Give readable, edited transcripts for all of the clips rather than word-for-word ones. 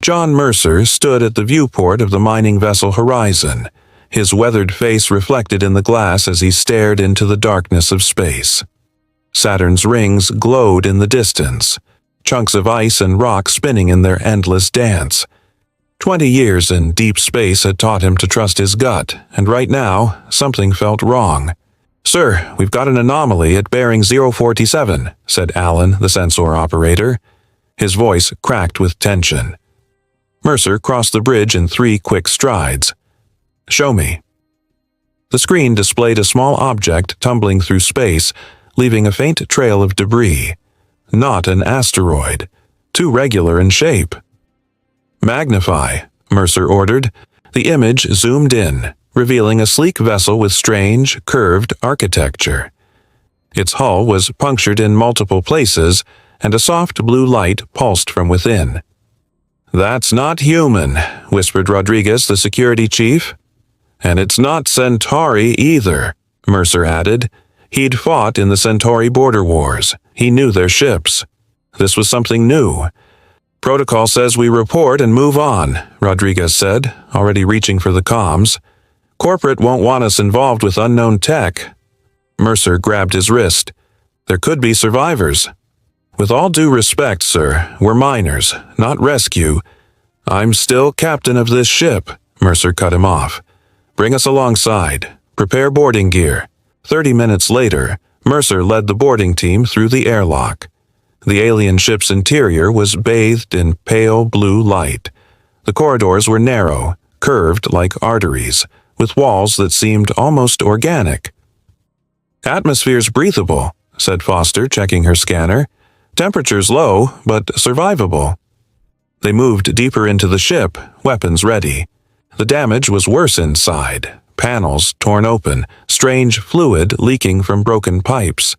John Mercer stood at the viewport of the mining vessel Horizon, his weathered face reflected in the glass as he stared into the darkness of space. Saturn's rings glowed in the distance, chunks of ice and rock spinning in their endless dance. 20 years in deep space had taught him to trust his gut, and right now, something felt wrong. "Sir, we've got an anomaly at bearing 047, said Allen, the sensor operator. His voice cracked with tension. Mercer crossed the bridge in 3 quick strides. "Show me." The screen displayed a small object tumbling through space, leaving a faint trail of debris. Not an asteroid. Too regular in shape. "Magnify," Mercer ordered. The image zoomed in, revealing a sleek vessel with strange, curved architecture. Its hull was punctured in multiple places, and a soft blue light pulsed from within. "That's not human," whispered Rodriguez, the security chief. "And it's not Centauri either," Mercer added. He'd fought in the Centauri border wars. He knew their ships. This was something new. "Protocol says we report and move on," Rodriguez said, already reaching for the comms. "Corporate won't want us involved with unknown tech." Mercer grabbed his wrist. "There could be survivors." "With all due respect, sir, we're miners, not rescue." "I'm still captain of this ship," Mercer cut him off. "Bring us alongside. Prepare boarding gear." 30 minutes later, Mercer led the boarding team through the airlock. The alien ship's interior was bathed in pale blue light. The corridors were narrow, curved like arteries, with walls that seemed almost organic. "Atmosphere's breathable," said Foster, checking her scanner. "Temperature's low, but survivable." They moved deeper into the ship, weapons ready. The damage was worse inside. Panels torn open, strange fluid leaking from broken pipes.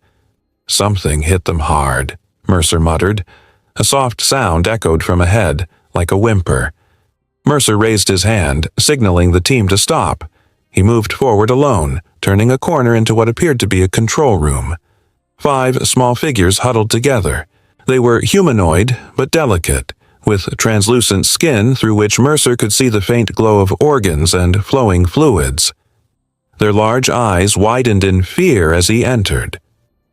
"Something hit them hard," Mercer muttered. A soft sound echoed from ahead, like a whimper. Mercer raised his hand, signaling the team to stop. He moved forward alone, turning a corner into what appeared to be a control room. 5 small figures huddled together. They were humanoid, but delicate, with translucent skin through which Mercer could see the faint glow of organs and flowing fluids. Their large eyes widened in fear as he entered.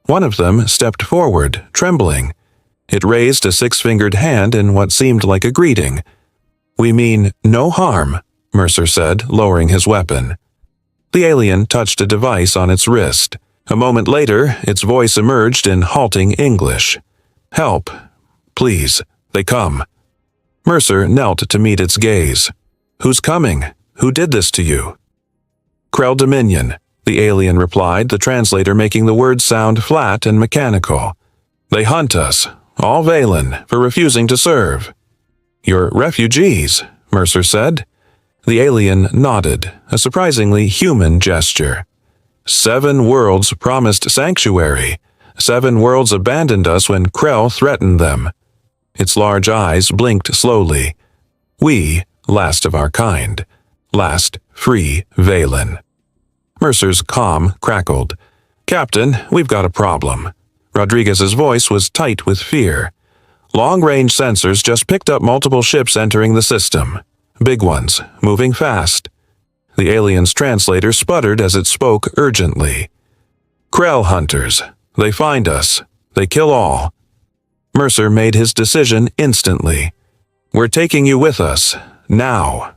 One of them stepped forward, trembling. It raised a 6-fingered hand in what seemed like a greeting. "We mean no harm," Mercer said, lowering his weapon. The alien touched a device on its wrist. A moment later, its voice emerged in halting English. "Help. Please. They come." Mercer knelt to meet its gaze. "Who's coming? Who did this to you?" "Krell Dominion," the alien replied, the translator making the words sound flat and mechanical. "They hunt us, all Valen, for refusing to serve." "You're refugees," Mercer said. The alien nodded, a surprisingly human gesture. 7 worlds promised sanctuary. 7 worlds abandoned us when Krell threatened them. Its large eyes blinked slowly. "We, last of our kind. Last free Valen." Mercer's comm crackled. "Captain, we've got a problem." Rodriguez's voice was tight with fear. "Long-range sensors just picked up multiple ships entering the system. Big ones, moving fast." The alien's translator sputtered as it spoke urgently. "Krell hunters. They find us. They kill all." Mercer made his decision instantly. "We're taking you with us. Now."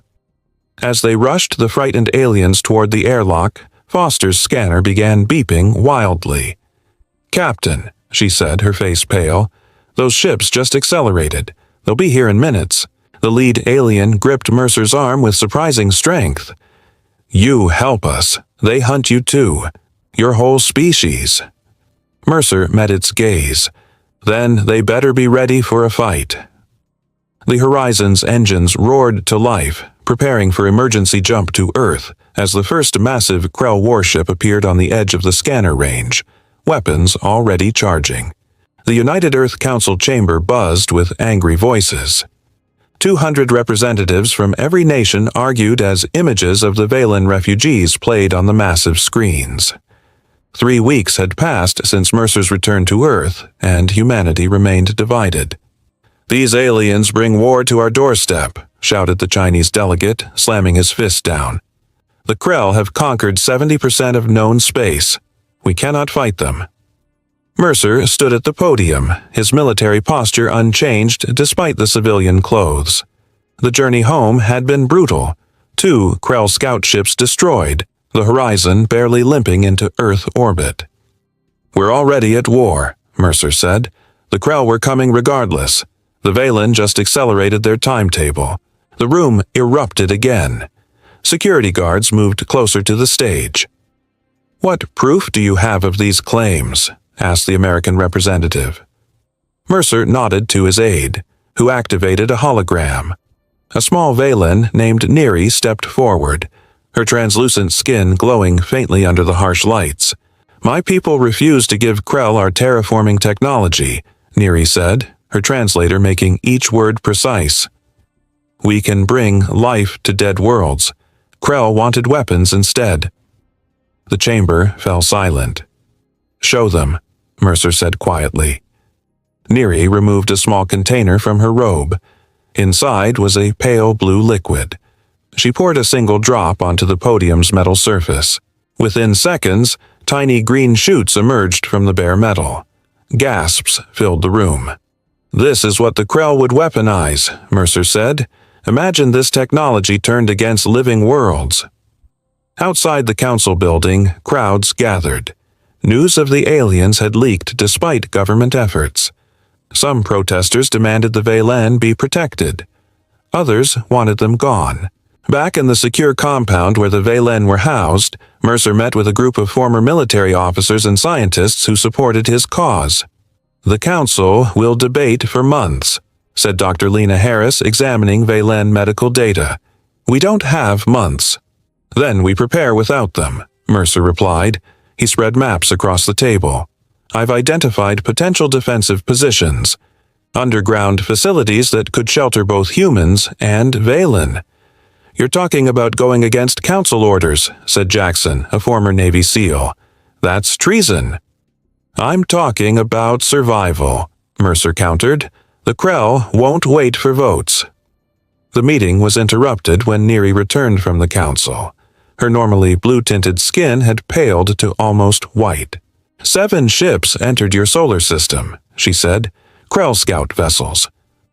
As they rushed the frightened aliens toward the airlock, Foster's scanner began beeping wildly. "Captain," she said, her face pale, "those ships just accelerated. They'll be here in minutes." The lead alien gripped Mercer's arm with surprising strength. "You help us. They hunt you too. Your whole species." Mercer met its gaze. "Then they better be ready for a fight." The Horizon's engines roared to life, preparing for emergency jump to Earth as the first massive Krell warship appeared on the edge of the scanner range, weapons already charging. The United Earth Council chamber buzzed with angry voices. 200 representatives from every nation argued as images of the Valen refugees played on the massive screens. 3 weeks had passed since Mercer's return to Earth, and humanity remained divided. "These aliens bring war to our doorstep," shouted the Chinese delegate, slamming his fist down. "The Krell have conquered 70% of known space. We cannot fight them." Mercer stood at the podium, his military posture unchanged despite the civilian clothes. The journey home had been brutal. 2 Krell scout ships destroyed, the Horizon barely limping into Earth orbit. "We're already at war," Mercer said. "The Krell were coming regardless. The Valen just accelerated their timetable." The room erupted again. Security guards moved closer to the stage. "What proof do you have of these claims?" asked the American representative. Mercer nodded to his aide, who activated a hologram. A small Valen named Neri stepped forward, her translucent skin glowing faintly under the harsh lights. "My people refuse to give Krell our terraforming technology," Neri said, her translator making each word precise. "We can bring life to dead worlds. Krell wanted weapons instead." The chamber fell silent. "Show them," Mercer said quietly. Neri removed a small container from her robe. Inside was a pale blue liquid. She poured a single drop onto the podium's metal surface. Within seconds, tiny green shoots emerged from the bare metal. Gasps filled the room. "This is what the Krell would weaponize," Mercer said. "Imagine this technology turned against living worlds." Outside the council building, crowds gathered. News of the aliens had leaked despite government efforts. Some protesters demanded the Valen be protected. Others wanted them gone. Back in the secure compound where the Valen were housed, Mercer met with a group of former military officers and scientists who supported his cause. "The council will debate for months," said Dr. Lena Harris, examining Valen medical data. "We don't have months." "Then we prepare without them," Mercer replied. He spread maps across the table. "I've identified potential defensive positions. Underground facilities that could shelter both humans and Valen." "You're talking about going against council orders," said Jackson, a former Navy SEAL. "That's treason." "I'm talking about survival," Mercer countered. "The Krell won't wait for votes." The meeting was interrupted when Neri returned from the council. Her normally blue-tinted skin had paled to almost white. "7 ships entered your solar system," she said. "Krell scout vessels."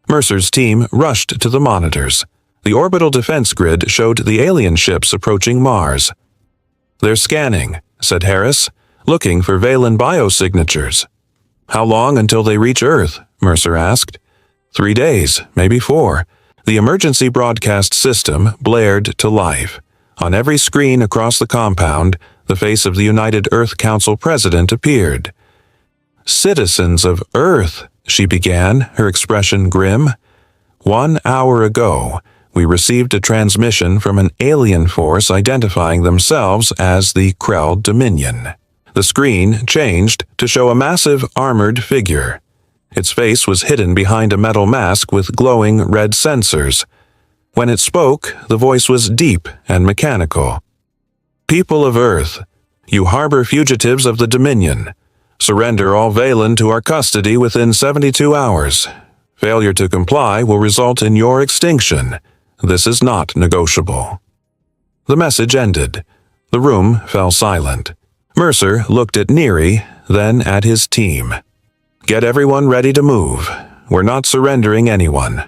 Mercer's team rushed to the monitors. The orbital defense grid showed the alien ships approaching Mars. "They're scanning," said Harris, "looking for Valen biosignatures." "How long until they reach Earth?" Mercer asked. 3 days, maybe 4. The emergency broadcast system blared to life. On every screen across the compound, the face of the United Earth Council president appeared. "Citizens of Earth," she began, her expression grim. "1 hour ago, we received a transmission from an alien force identifying themselves as the Krell Dominion." The screen changed to show a massive armored figure. Its face was hidden behind a metal mask with glowing red sensors. When it spoke, the voice was deep and mechanical. "People of Earth, you harbor fugitives of the Dominion. Surrender all Valen to our custody within 72 hours. Failure to comply will result in your extinction. This is not negotiable." The message ended. The room fell silent. Mercer looked at Neri, then at his team. "Get everyone ready to move. We're not surrendering anyone."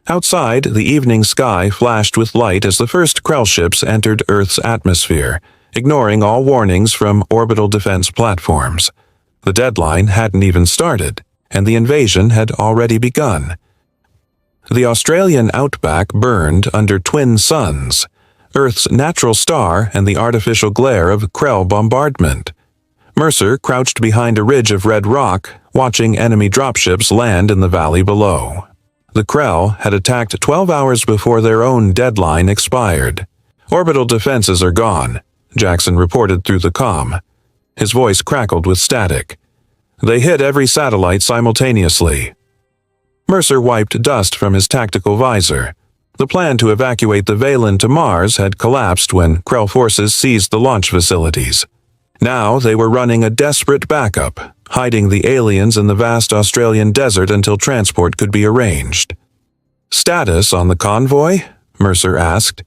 Outside, the evening sky flashed with light as the first Krell ships entered Earth's atmosphere, ignoring all warnings from orbital defense platforms. The deadline hadn't even started, and the invasion had already begun. The Australian outback burned under twin suns, Earth's natural star and the artificial glare of Krell bombardment. Mercer crouched behind a ridge of red rock, watching enemy dropships land in the valley below. The Krell had attacked 12 hours before their own deadline expired. "Orbital defenses are gone," Jackson reported through the comm. His voice crackled with static. "They hit every satellite simultaneously." Mercer wiped dust from his tactical visor. The plan to evacuate the Valen to Mars had collapsed when Krell forces seized the launch facilities. Now they were running a desperate backup, hiding the aliens in the vast Australian desert until transport could be arranged. "Status on the convoy?" Mercer asked.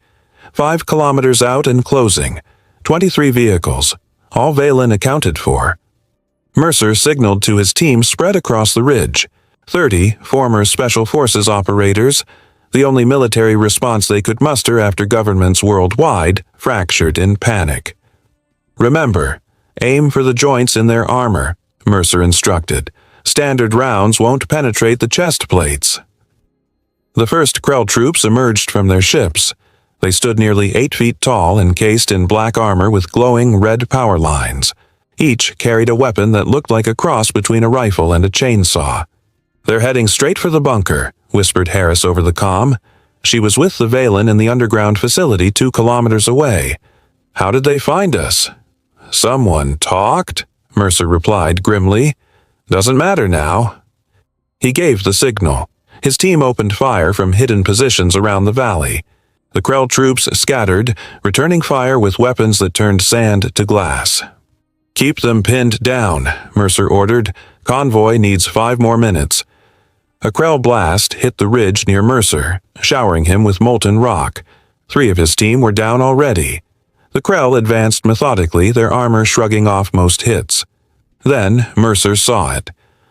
5 kilometers out and closing. 23 vehicles, all Valen accounted for. Mercer signaled to his team spread across the ridge. 30 former Special Forces operators, the only military response they could muster after governments worldwide fractured in panic. "Remember, aim for the joints in their armor," Mercer instructed. "Standard rounds won't penetrate the chest plates." The first Krell troops emerged from their ships. They stood nearly 8 feet tall, encased in black armor with glowing red power lines. Each carried a weapon that looked like a cross between a rifle and a chainsaw. "They're heading straight for the bunker," whispered Harris over the comm. She was with the Valen in the underground facility 2 kilometers away. "How did they find us?" "Someone talked," Mercer replied grimly. "Doesn't matter now." He gave the signal. His team opened fire from hidden positions around the valley. The Krell troops scattered, returning fire with weapons that turned sand to glass. "Keep them pinned down," Mercer ordered. "Convoy needs 5 more minutes." A Krell blast hit the ridge near Mercer, showering him with molten rock. 3 of his team were down already. The Krell advanced methodically, their armor shrugging off most hits. Then Mercer saw it.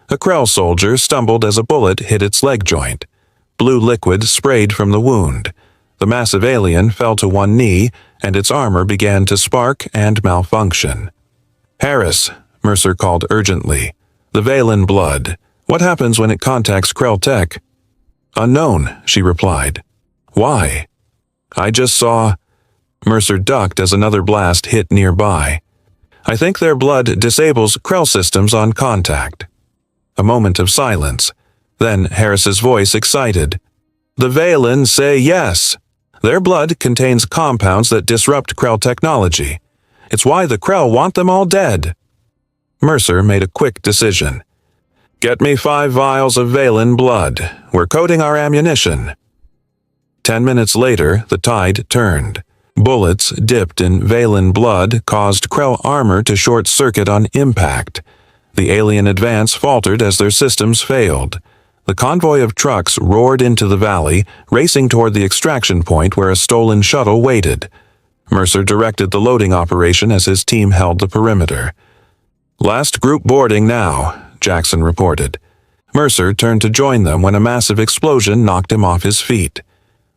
A Krell soldier stumbled as a bullet hit its leg joint. Blue liquid sprayed from the wound. The massive alien fell to one knee, and its armor began to spark and malfunction. "Harris," Mercer called urgently. "The Valen blood. What happens when it contacts Krell tech?" "Unknown," she replied. "Why?" "I just saw—" Mercer ducked as another blast hit nearby. "I think their blood disables Krell systems on contact." A moment of silence. Then Harris's voice excited. "The Valen say yes. Their blood contains compounds that disrupt Krell technology. It's why the Krell want them all dead." Mercer made a quick decision. "Get me 5 vials of Valen blood. We're coating our ammunition." 10 minutes later, the tide turned. Bullets dipped in Valen blood caused Krell armor to short-circuit on impact. The alien advance faltered as their systems failed. The convoy of trucks roared into the valley, racing toward the extraction point where a stolen shuttle waited. Mercer directed the loading operation as his team held the perimeter. "Last group boarding now," Jackson reported. Mercer turned to join them when a massive explosion knocked him off his feet.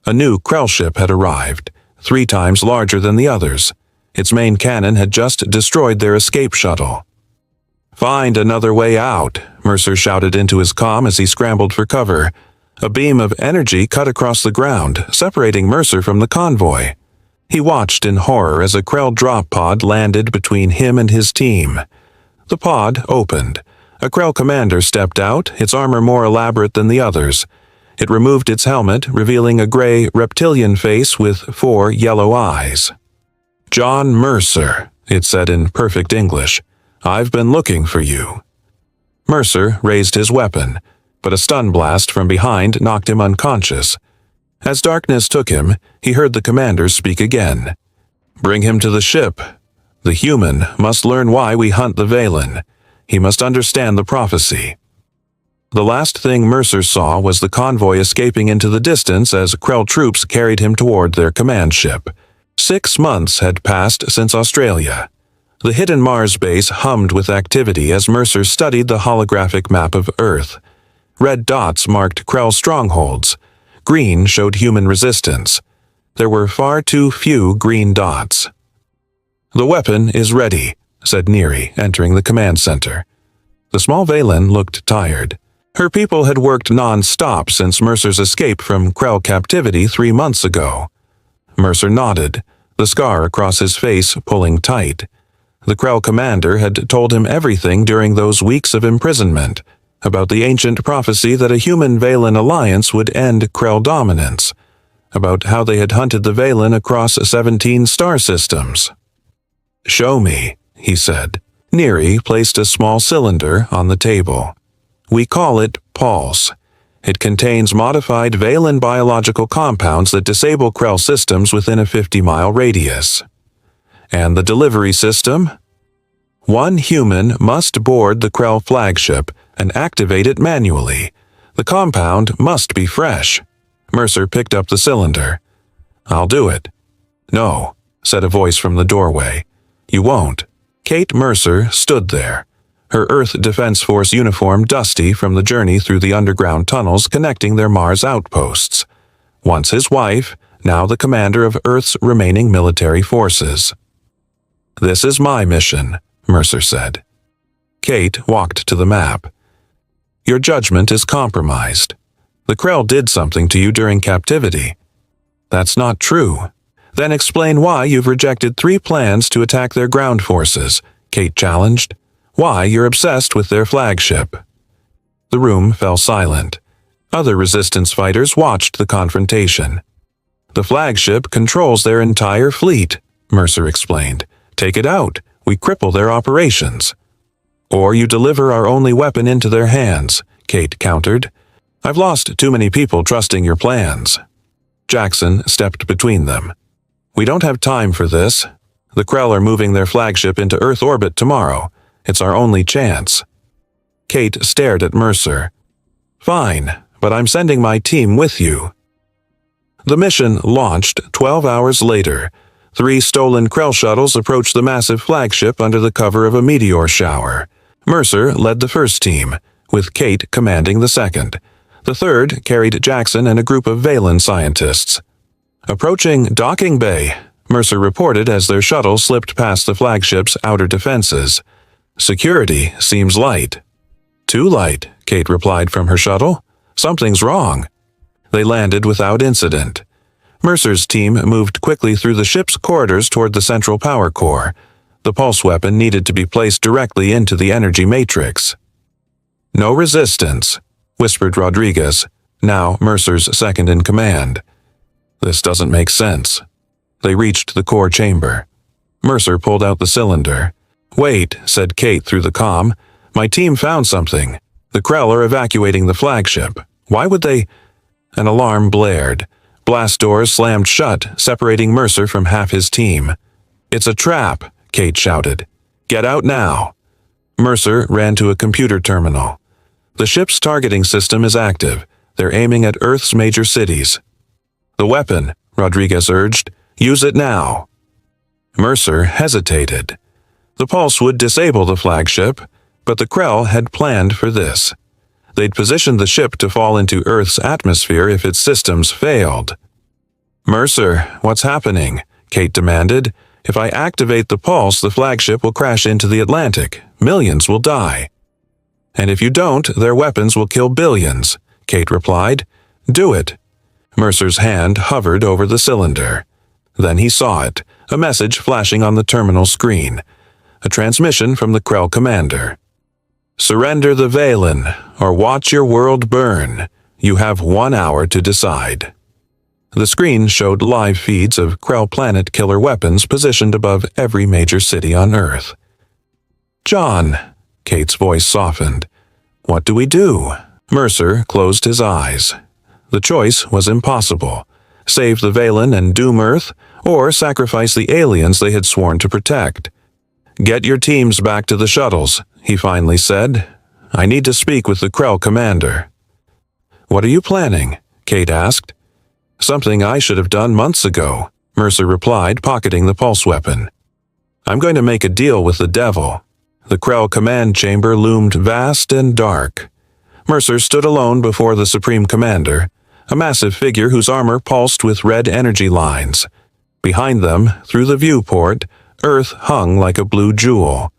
A new Krell ship had arrived, 3 times larger than the others. Its main cannon had just destroyed their escape shuttle. "Find another way out," Mercer shouted into his comm as he scrambled for cover. A beam of energy cut across the ground, separating Mercer from the convoy. He watched in horror as a Krell drop pod landed between him and his team. The pod opened. A Krell commander stepped out, its armor more elaborate than the others. It removed its helmet, revealing a gray reptilian face with 4 yellow eyes. "John Mercer," it said in perfect English. "I've been looking for you." Mercer raised his weapon, but a stun blast from behind knocked him unconscious. As darkness took him, he heard the commander speak again. "Bring him to the ship. The human must learn why we hunt the Valen. He must understand the prophecy." The last thing Mercer saw was the convoy escaping into the distance as Krell troops carried him toward their command ship. 6 months had passed since Australia. The hidden Mars base hummed with activity as Mercer studied the holographic map of Earth. Red dots marked Krell strongholds. Green showed human resistance. There were far too few green dots. "The weapon is ready," said Neri, entering the command center. The small Valen looked tired. Her people had worked non-stop since Mercer's escape from Krell captivity 3 months ago. Mercer nodded, the scar across his face pulling tight. The Krell commander had told him everything during those weeks of imprisonment, about the ancient prophecy that a human-Valen alliance would end Krell dominance, about how they had hunted the Valen across 17 star systems. "Show me," he said. Neri placed a small cylinder on the table. "We call it Pulse. It contains modified Valen biological compounds that disable Krell systems within a 50-mile radius. And the delivery system? One human must board the Krell flagship and activate it manually. The compound must be fresh. Mercer picked up the cylinder. I'll do it. No, said a voice from the doorway. You won't. Kate Mercer stood there, her Earth Defense Force uniform dusty from the journey through the underground tunnels connecting their Mars outposts. Once his wife, now the commander of Earth's remaining military forces. This is my mission, Mercer said. Kate walked to the map. Your judgment is compromised. The Krell did something to you during captivity. That's not true. Then explain why you've rejected 3 plans to attack their ground forces, Kate challenged. Why you're obsessed with their flagship. The room fell silent. Other resistance fighters watched the confrontation. The flagship controls their entire fleet, Mercer explained. Take it out. We cripple their operations. Or you deliver our only weapon into their hands, Kate countered. I've lost too many people trusting your plans. Jackson stepped between them. We don't have time for this. The Krell are moving their flagship into Earth orbit tomorrow. It's our only chance. Kate stared at Mercer. Fine, but I'm sending my team with you. The mission launched 12 hours later. 3 stolen Krell shuttles approached the massive flagship under the cover of a meteor shower. Mercer led the first team, with Kate commanding the second. The third carried Jackson and a group of Valen scientists. Approaching docking bay, Mercer reported as their shuttle slipped past the flagship's outer defenses. Security seems light. Too light, Kate replied from her shuttle. Something's wrong. They landed without incident. Mercer's team moved quickly through the ship's corridors toward the central power core. The pulse weapon needed to be placed directly into the energy matrix. No resistance, whispered Rodriguez, now Mercer's second in command. This doesn't make sense. They reached the core chamber. Mercer pulled out the cylinder. Wait, said Kate through the comm. My team found something. The Krell are evacuating the flagship. Why would they? An alarm blared. Blast doors slammed shut, separating Mercer from half his team. It's a trap, Kate shouted. Get out now. Mercer ran to a computer terminal. The ship's targeting system is active. They're aiming at Earth's major cities. The weapon, Rodriguez urged. Use it now. Mercer hesitated. The pulse would disable the flagship, but the Krell had planned for this. They'd positioned the ship to fall into Earth's atmosphere if its systems failed. Mercer, what's happening? Kate demanded. If I activate the pulse, the flagship will crash into the Atlantic. Millions will die. And if you don't, their weapons will kill billions, Kate replied. Do it. Mercer's hand hovered over the cylinder. Then he saw it, a message flashing on the terminal screen. A transmission from the Krell commander. Surrender the Valen, or watch your world burn. You have 1 hour to decide. The screen showed live feeds of Krell planet killer weapons positioned above every major city on Earth. John, Kate's voice softened. What do we do? Mercer closed his eyes. The choice was impossible. Save the Valen and doom Earth, or sacrifice the aliens they had sworn to protect. Get your teams back to the shuttles, he finally said. I need to speak with the Krell commander. What are you planning? Kate asked. Something I should have done months ago, Mercer replied, pocketing the pulse weapon. I'm going to make a deal with the devil. The Krell command chamber loomed vast and dark. Mercer stood alone before the Supreme Commander, a massive figure whose armor pulsed with red energy lines. Behind them, through the viewport, Earth hung like a blue jewel.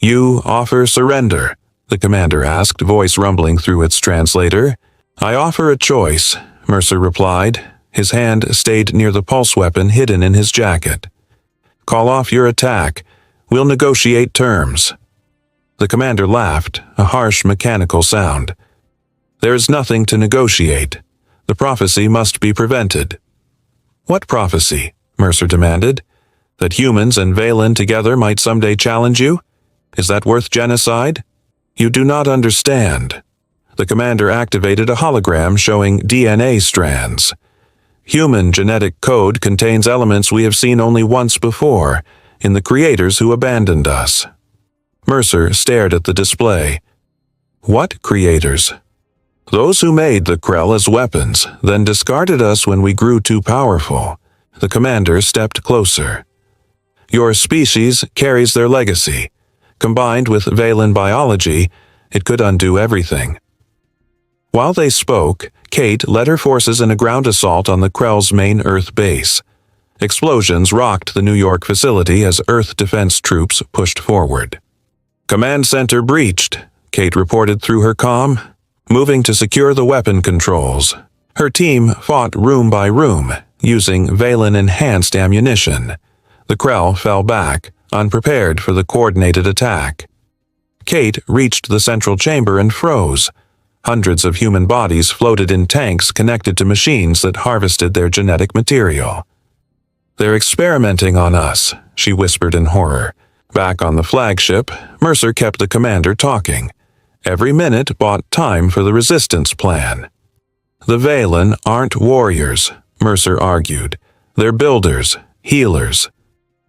You offer surrender? The commander asked, voice rumbling through its translator. I offer a choice, Mercer replied. His hand stayed near the pulse weapon hidden in his jacket. Call off your attack. We'll negotiate terms. The commander laughed, a harsh mechanical sound. There is nothing to negotiate. The prophecy must be prevented. What prophecy? Mercer demanded. That humans and Valen together might someday challenge you? Is that worth genocide? You do not understand. The commander activated a hologram showing DNA strands. Human genetic code contains elements we have seen only once before, in the creators who abandoned us. Mercer stared at the display. What creators? Those who made the Krell as weapons, then discarded us when we grew too powerful. The commander stepped closer. Your species carries their legacy. Combined with Valen biology, it could undo everything. While they spoke, Kate led her forces in a ground assault on the Krell's main Earth base. Explosions rocked the New York facility as Earth defense troops pushed forward. Command center breached, Kate reported through her comm, moving to secure the weapon controls. Her team fought room by room, using Valen-enhanced ammunition. The Krell fell back, unprepared for the coordinated attack. Kate reached the central chamber and froze. Hundreds of human bodies floated in tanks connected to machines that harvested their genetic material. They're experimenting on us, she whispered in horror. Back on the flagship, Mercer kept the commander talking. Every minute bought time for the resistance plan. The Valen aren't warriors, Mercer argued. They're builders, healers.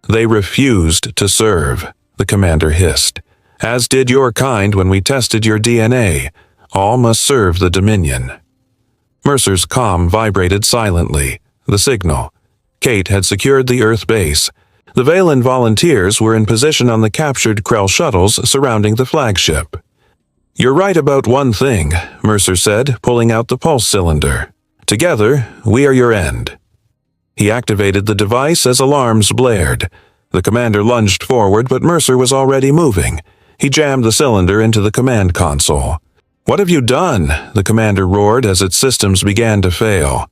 They refused to serve, the commander hissed. As did your kind when we tested your DNA. All must serve the Dominion. Mercer's comm vibrated silently. The signal. Kate had secured the Earth base. The Valen volunteers were in position on the captured Krell shuttles surrounding the flagship. You're right about one thing, Mercer said, pulling out the pulse cylinder. Together, we are your end. He activated the device as alarms blared. The commander lunged forward, but Mercer was already moving. He jammed the cylinder into the command console. What have you done? The commander roared as its systems began to fail.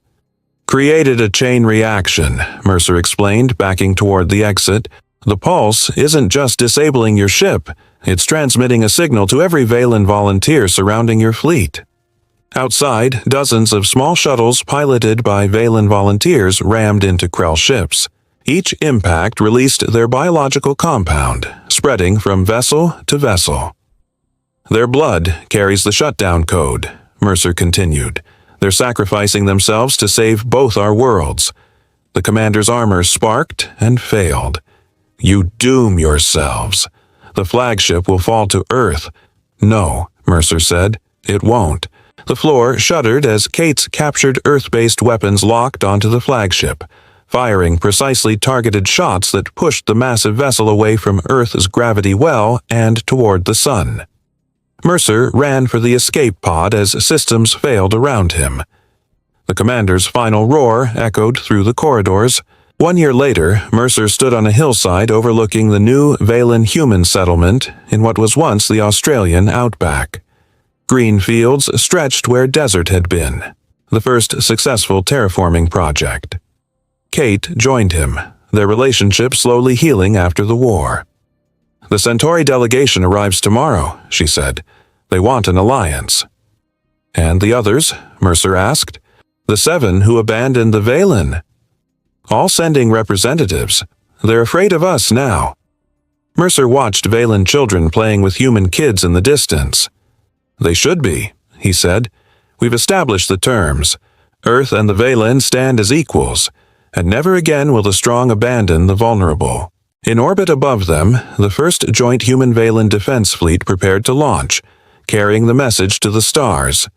Created a chain reaction, Mercer explained, backing toward the exit. The pulse isn't just disabling your ship. It's transmitting a signal to every Valen volunteer surrounding your fleet. Outside, dozens of small shuttles piloted by Valen volunteers rammed into Krell ships. Each impact released their biological compound, spreading from vessel to vessel. Their blood carries the shutdown code, Mercer continued. They're sacrificing themselves to save both our worlds. The commander's armor sparked and failed. You doom yourselves. The flagship will fall to Earth. No, Mercer said. It won't. The floor shuddered as Kate's captured Earth-based weapons locked onto the flagship, firing precisely targeted shots that pushed the massive vessel away from Earth's gravity well and toward the sun. Mercer ran for the escape pod as systems failed around him. The commander's final roar echoed through the corridors. 1 year later, Mercer stood on a hillside overlooking the new Valen human settlement in what was once the Australian outback. Green fields stretched where desert had been, the first successful terraforming project. Kate joined him, their relationship slowly healing after the war. The Centauri delegation arrives tomorrow, she said. They want an alliance. And the others? Mercer asked. The 7 who abandoned the Valen. All sending representatives. They're afraid of us now. Mercer watched Valen children playing with human kids in the distance. They should be, he said. We've established the terms. Earth and the Valen stand as equals, and never again will the strong abandon the vulnerable. In orbit above them, the first joint human-Valen defense fleet prepared to launch, carrying the message to the stars.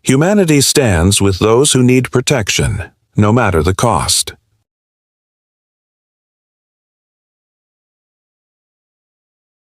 Humanity stands with those who need protection, no matter the cost.